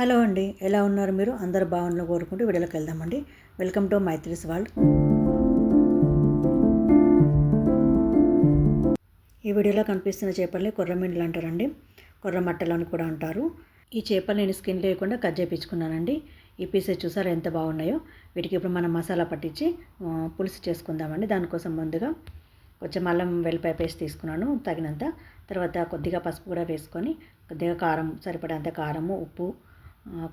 Hello అండి, ఎలా ఉన్నారు మీరు? అందరూ బాగుండాలని కోరుకుంటూ వీడియోలోకి వెళ్దామండి. Welcome to Maitri's world. ఈ వీడియోలో కనిపిస్తున్న చేపల్ని కొర్రమీనులు అంటారండి. కొర్రమట్టలు అని కూడా అంటారు. ఈ చేపలు నేను స్కిన్ లేకుండా కట్ చేయించుకున్నానండి. ఈ పీసెస్ చూసారా ఎంత బాగున్నాయో. వీటికి ఇప్పుడు మనం మసాలా పట్టించి పులుసు చేసుకుందామండి. దానికోసం ముందుగా కొంచెం అల్లం వెల్లిపాయ పేస్ట్ తీసుకున్నాను తగినంత. తర్వాత కొద్దిగా పసుపు కూడా వేసుకొని, కొద్దిగా కారం సరిపడేంత కారము, ఉప్పు,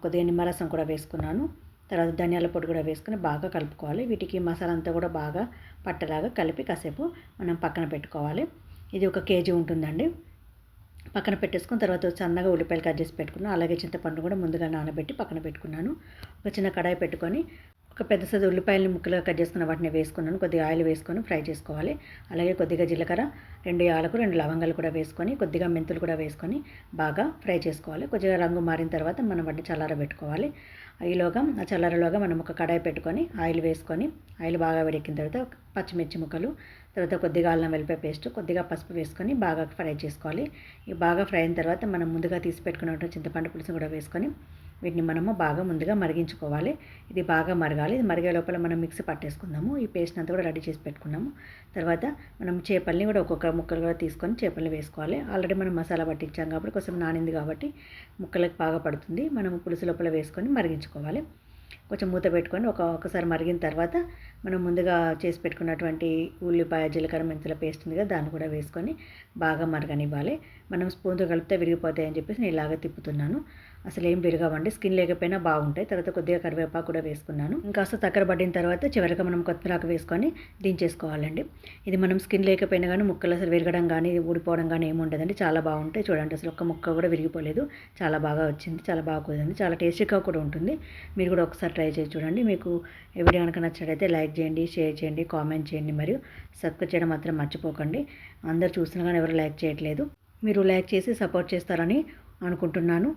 కొద్దిగా నిమ్మరసం కూడా వేసుకున్నాను. తర్వాత ధనియాల పొడి కూడా వేసుకొని బాగా కలుపుకోవాలి. వీటికి మసాలా అంతా కూడా బాగా పట్టలాగా కలిపి కాసేపు మనం పక్కన పెట్టుకోవాలి. ఇది 1 కేజీ ఉంటుందండి. పక్కన పెట్టేసుకుని తర్వాత సన్నగా ఉల్లిపాయలు కట్ చేసి పెట్టుకున్నాను. అలాగే చింతపండు కూడా ముందుగా నానబెట్టి పక్కన పెట్టుకున్నాను. ఒక చిన్న కడాయి పెట్టుకొని ఒక పెద్ద సైజు ఉల్లిపాయలను ముక్కలుగా కట్ చేసుకున్న వాటిని వేసుకున్నాను. కొద్దిగా ఆయిల్ వేసుకొని ఫ్రై చేసుకోవాలి. అలాగే కొద్దిగా జీలకర్ర, 2 యాలకు, 2 లవంగాలు కూడా వేసుకొని, కొద్దిగా మెంతులు కూడా వేసుకొని బాగా ఫ్రై చేసుకోవాలి. కొద్దిగా రంగు మారిన తర్వాత మనం వాటిని చల్లారబెట్టుకోవాలి. ఈలోగా చల్లారలోగా మనం ఒక కడాయి పెట్టుకొని ఆయిల్ వేసుకొని, ఆయిల్ బాగా వేడెక్కిన తర్వాత పచ్చిమిర్చి ముక్కలు, తర్వాత కొద్దిగా అల్లం వెల్లిపాయ పేస్ట్, కొద్దిగా పసుపు వేసుకొని బాగా ఫ్రై చేసుకోవాలి. ఈ బాగా ఫ్రై అయిన తర్వాత మనం ముందుగా తీసి పెట్టుకున్నటువంటి చింతపండు పులుసు కూడా వేసుకొని వీటిని మనము బాగా ముందుగా మరిగించుకోవాలి. ఇది బాగా మరగాలి. ఇది మరిగే లోపల మనం మిక్సీ పట్టేసుకుందాము. ఈ పేస్ట్ అంతా కూడా రెడీ చేసి పెట్టుకున్నాము. తర్వాత మనం చేపల్ని కూడా ఒక్కొక్క ముక్కలు కూడా తీసుకొని చేపల్ని వేసుకోవాలి. ఆల్రెడీ మనం మసాలా పట్టించాం కాబట్టి కొంచెం నానింది కాబట్టి ముక్కలకు బాగా పడుతుంది. మనం పులుసు లోపల వేసుకొని మరిగించుకోవాలి. కొంచెం మూత పెట్టుకొని ఒకసారి మరిగిన తర్వాత మనం ముందుగా చేసి పెట్టుకున్నటువంటి ఉల్లిపాయ, జీలకర్ర, మెంతుల పేస్ట్ ఉంది కదా, దాన్ని కూడా వేసుకొని బాగా మరగనివ్వాలి. మనం స్పూన్తో కలిపితే విరిగిపోతాయని చెప్పేసి నేను ఇలాగ తిప్పుతున్నాను. అసలు ఏం విరగవండి, స్కిన్ లేకపోయినా బాగుంటాయి. తర్వాత కొద్దిగా కరివేపాకు కూడా వేసుకున్నాను. ఇంకాస్త తక్కర పడిన తర్వాత చివరిగా మనం కొత్తిమీరాకు వేసుకొని దించేసుకోవాలండి. ఇది మనం స్కిన్ లేకపోయినా కానీ ముక్కలు అసలు విరగడం కానీ ఊడిపోవడం కానీ ఏమి ఉండదండి. చాలా బాగుంటాయి. చూడండి, అసలు ఒక్క ముక్క కూడా విరిగిపోలేదు. చాలా బాగా వచ్చింది, చాలా బాగా కుదిరింది, చాలా టేస్టీగా కూడా ఉంటుంది. మీరు కూడా ఒకసారి ట్రై చేసి చూడండి. మీకు ఈ వీడియో కనుక నచ్చినట్లయితే లైక్ చేయండి, షేర్ చేయండి, కామెంట్ చేయండి, మరియు సబ్స్క్రైబ్ చేయడం మాత్రం మర్చిపోకండి. అందరు చూసినా కానీ ఎవరు లైక్ చేయట్లేదు. మీరు లైక్ చేసి సపోర్ట్ చేస్తారని అనుకుంటున్నాను.